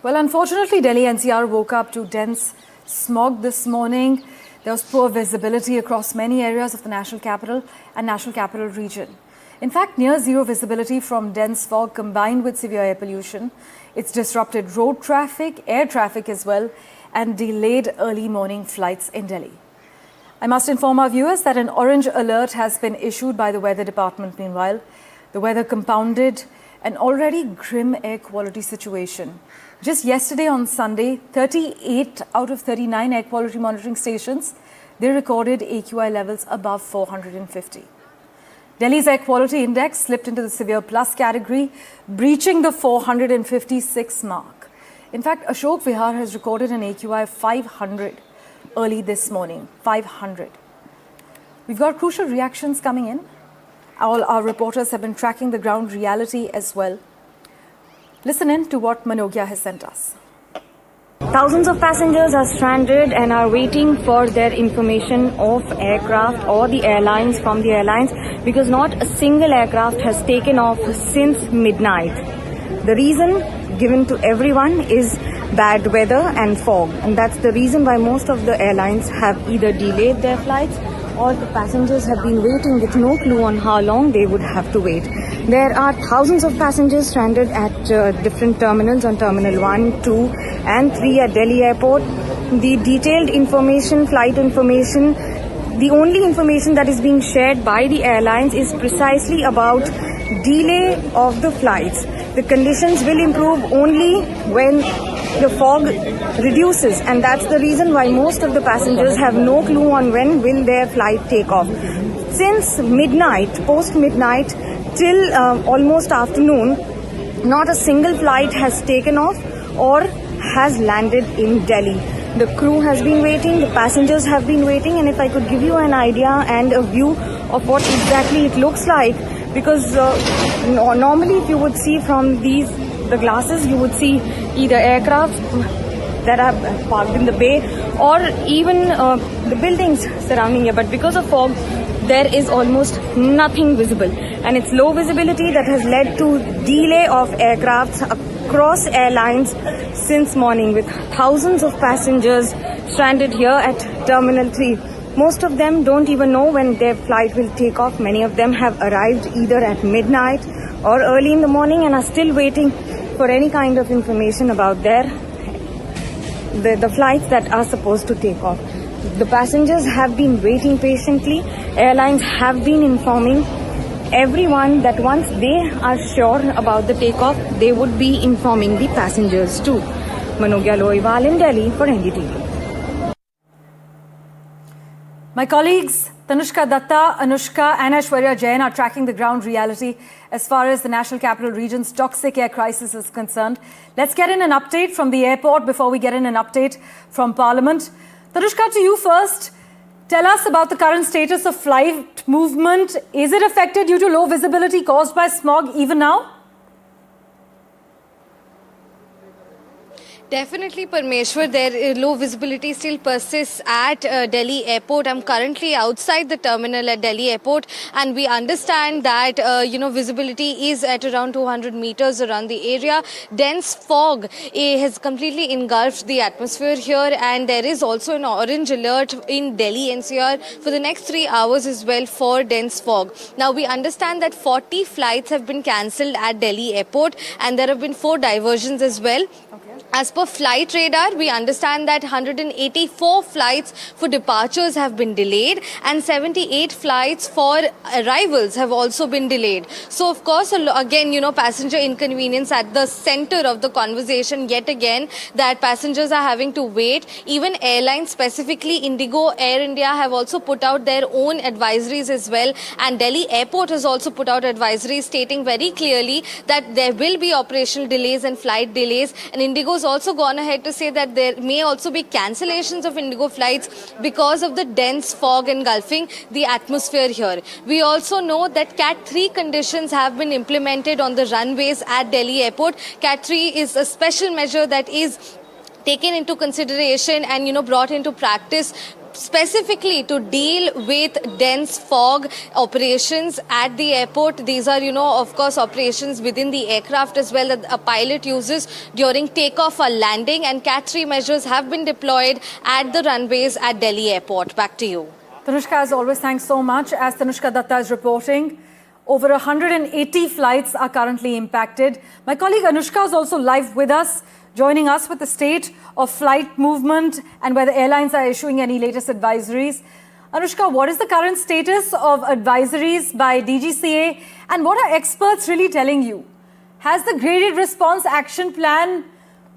Well, unfortunately, Delhi NCR woke up to dense smog this morning. There was poor visibility across many areas of the national capital and national capital region. In fact, near zero visibility from dense fog combined with severe air pollution. It's disrupted road traffic, air traffic as well, and delayed early morning flights in Delhi. I must inform our viewers that an orange alert has been issued by the weather department meanwhile. The weather compounded an already grim air quality situation. Just yesterday on Sunday, 38 out of 39 air quality monitoring stations, they recorded AQI levels above 450. Delhi's air quality index slipped into the severe plus category, breaching the 456 mark. In fact, Ashok Vihar has recorded an AQI of 500 early this morning, 500. We've got crucial reactions coming in. All our reporters have been tracking the ground reality as well. Listen in to what Manogya has sent us. Thousands of passengers are stranded and are waiting for their information of aircraft or the airlines from the airlines because not a single aircraft has taken off since midnight. The reason given to everyone is bad weather and fog, and that's the reason why most of the airlines have either delayed their flights or the passengers have been waiting with no clue on how long they would have to wait. There are thousands of passengers stranded at different terminals on Terminal 1, 2 and 3 at Delhi Airport. The detailed information, flight information, the only information that is being shared by the airlines is precisely about delay of the flights. The conditions will improve only when the fog reduces, and that's the reason why most of the passengers have no clue on when will their flight take off. Since midnight, post-midnight till almost afternoon, not a single flight has taken off or has landed in Delhi. The crew has been waiting, the passengers have been waiting, and if I could give you an idea and a view of what exactly it looks like, because normally if you would see from the glasses, you would see either aircraft that are parked in the bay or even the buildings surrounding here. But because of fog, there is almost nothing visible. And it's low visibility that has led to delay of aircrafts across airlines since morning, with thousands of passengers stranded here at Terminal 3. Most of them don't even know when their flight will take off. Many of them have arrived either at midnight or early in the morning and are still waiting for any kind of information about the flights that are supposed to take off. The passengers have been waiting patiently. Airlines have been informing everyone that once they are sure about the takeoff, they would be informing the passengers too. Manogya Loiwal in Delhi for NDTV. My colleagues Tanushka Datta, Anushka and Aishwarya Jain are tracking the ground reality as far as the National Capital Region's toxic air crisis is concerned. Let's get in an update from the airport before we get in an update from Parliament. Tanushka, to you first. Tell us about the current status of flight movement. Is it affected due to low visibility caused by smog even now? Definitely, Parmeshwar, their low visibility still persists at Delhi Airport. I'm currently outside the terminal at Delhi Airport, and we understand that, visibility is at around 200 meters around the area. Dense fog has completely engulfed the atmosphere here, and there is also an orange alert in Delhi NCR for the next 3 hours as well for dense fog. Now, we understand that 40 flights have been cancelled at Delhi Airport, and there have been 4 diversions as well. As per Flight Radar, we understand that 184 flights for departures have been delayed and 78 flights for arrivals have also been delayed. So, of course, again, passenger inconvenience at the center of the conversation yet again, that passengers are having to wait. Even airlines, specifically Indigo, Air India, have also put out their own advisories as well. And Delhi Airport has also put out advisories stating very clearly that there will be operational delays and flight delays. And Indigo has also gone ahead to say that there may also be cancellations of Indigo flights because of the dense fog engulfing the atmosphere here. We also know that Cat 3 conditions have been implemented on the runways at Delhi Airport. Cat 3 is a special measure that is taken into consideration and brought into practice specifically to deal with dense fog operations at the airport. These are, of course, operations within the aircraft as well that a pilot uses during takeoff or landing, and Cat 3 measures have been deployed at the runways at Delhi Airport. Back to you. Tanushka, as always, thanks so much. As Tanushka Datta is reporting, over 180 flights are currently impacted. My colleague Anushka is also live with us, joining us with the state of flight movement and whether airlines are issuing any latest advisories. Anushka, what is the current status of advisories by DGCA and what are experts really telling you? Has the graded response action plan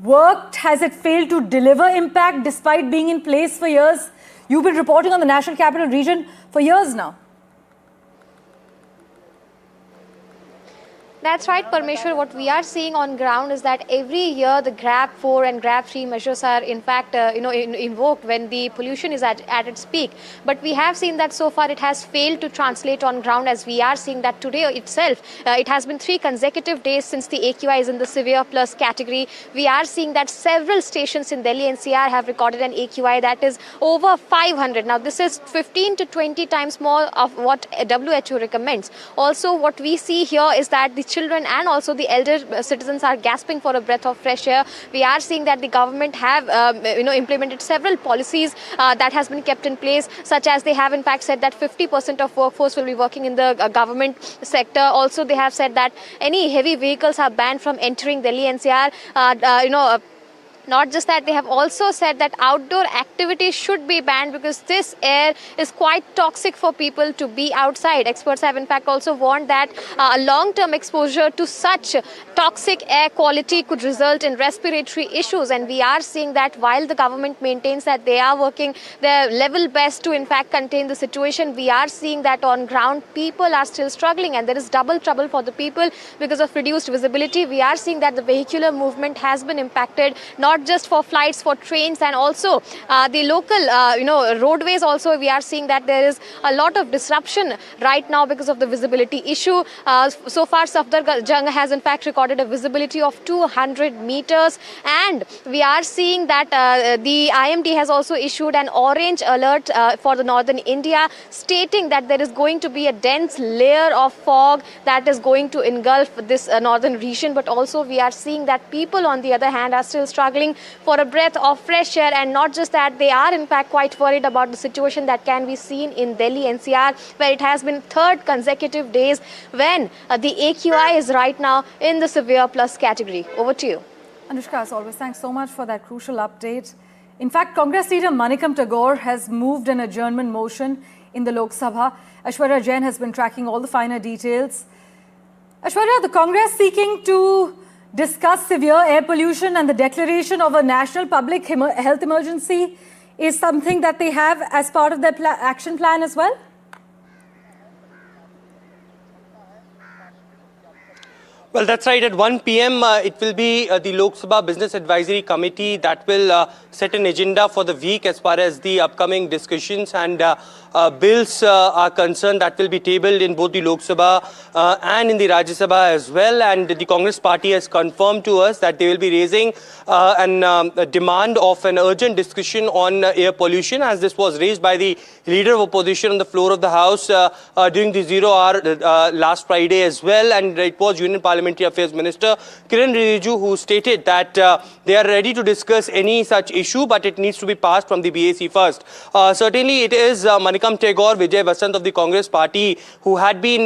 worked? Has it failed to deliver impact despite being in place for years? You've been reporting on the National Capital Region for years now. That's right, Parmeshwar. What we are seeing on ground is that every year the GRAP 4 and GRAP 3 measures are in fact invoked when the pollution is at its peak. But we have seen that so far it has failed to translate on ground, as we are seeing that today itself. It has been 3 consecutive days since the AQI is in the severe plus category. We are seeing that several stations in Delhi NCR have recorded an AQI that is over 500. Now this is 15 to 20 times more of what WHO recommends. Also, what we see here is that the children and also the elder citizens are gasping for a breath of fresh air. We are seeing that the government have implemented several policies that has been kept in place, such as they have in fact said that 50% of workforce will be working in the government sector. Also, they have said that any heavy vehicles are banned from entering Delhi NCR. Not just that, they have also said that outdoor activities should be banned because this air is quite toxic for people to be outside. Experts have in fact also warned that a long-term exposure to such toxic air quality could result in respiratory issues. And we are seeing that while the government maintains that they are working their level best to in fact contain the situation, we are seeing that on ground people are still struggling, and there is double trouble for the people because of reduced visibility. We are seeing that the vehicular movement has been impacted, not just for flights, for trains, and also the local roadways. Also, we are seeing that there is a lot of disruption right now because of the visibility issue. So far, Safdarjung has in fact recorded a visibility of 200 meters, and we are seeing that the IMD has also issued an orange alert for the northern India, stating that there is going to be a dense layer of fog that is going to engulf this northern region. But also, we are seeing that people, on the other hand, are still struggling for a breath of fresh air. And not just that, they are in fact quite worried about the situation that can be seen in Delhi NCR, where it has been 3rd consecutive days when the AQI is right now in the severe plus category. Over to you. Anushka, as always, thanks so much for that crucial update. In fact, Congress leader Manikam Tagore has moved an adjournment motion in the Lok Sabha. Aishwarya Jain has been tracking all the finer details. Aishwarya, the Congress seeking to discuss severe air pollution and the declaration of a national public health emergency is something that they have as part of their action plan as well? Well, that's right. At 1 p.m., it will be the Lok Sabha Business Advisory Committee that will set an agenda for the week as far as the upcoming discussions and bills are concerned that will be tabled in both the Lok Sabha and in the Rajya Sabha as well. And the Congress party has confirmed to us that they will be raising a demand of an urgent discussion on air pollution, as this was raised by the leader of opposition on the floor of the House during the 0 hour last Friday as well. And it was Union Parliamentary Affairs Minister Kiran Rijiju who stated that they are ready to discuss any such issue, but it needs to be passed from the BAC first. Certainly, it is Manikam Tagore, Vijay Vasant of the Congress party who had been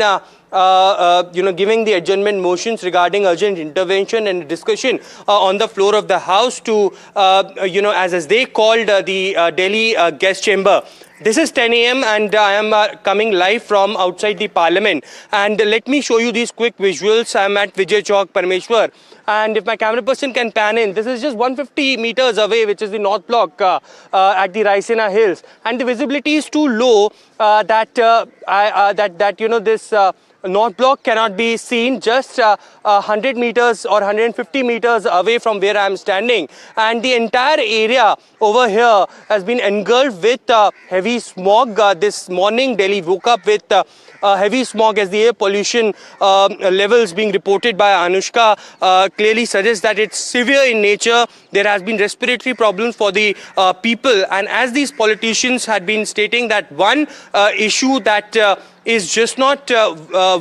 giving the adjournment motions regarding urgent intervention and discussion on the floor of the House to, as they called the Delhi guest chamber. This is 10 a.m. and I am coming live from outside the Parliament. And let me show you these quick visuals. I am at Vijay Chowk, Parmeshwar. And if my camera person can pan in, this is just 150 meters away, which is the North Block at the Raisina Hills. And the visibility is too low that this North Block cannot be seen just 100 meters or 150 meters away from where I am standing. And the entire area over here has been engulfed with heavy smog. This morning, Delhi woke up with heavy smog, as the air pollution levels being reported by Anushka clearly suggest that it's severe in nature. There has been respiratory problems for the people, and as these politicians had been stating that one issue that is just not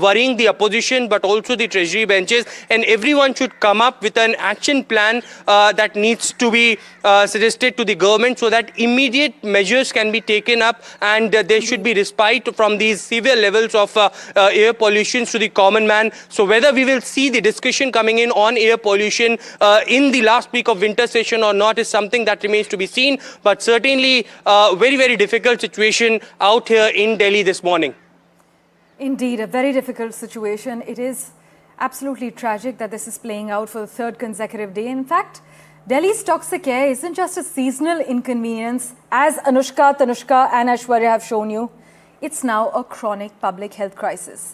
worrying the opposition but also the treasury benches, and everyone should come up with an action plan that needs to be suggested to the government so that immediate measures can be taken up, and there should be respite from these severe levels of air pollution to the common man. So whether we will see the discussion coming in on air pollution in the last week of winter session or not is something that remains to be seen, but certainly very, very difficult situation out here in Delhi this morning. Indeed, a very difficult situation. It is absolutely tragic that this is playing out for the third consecutive day. In fact, Delhi's toxic air isn't just a seasonal inconvenience, as Anushka, Tanushka and Aishwarya have shown you. It's now a chronic public health crisis.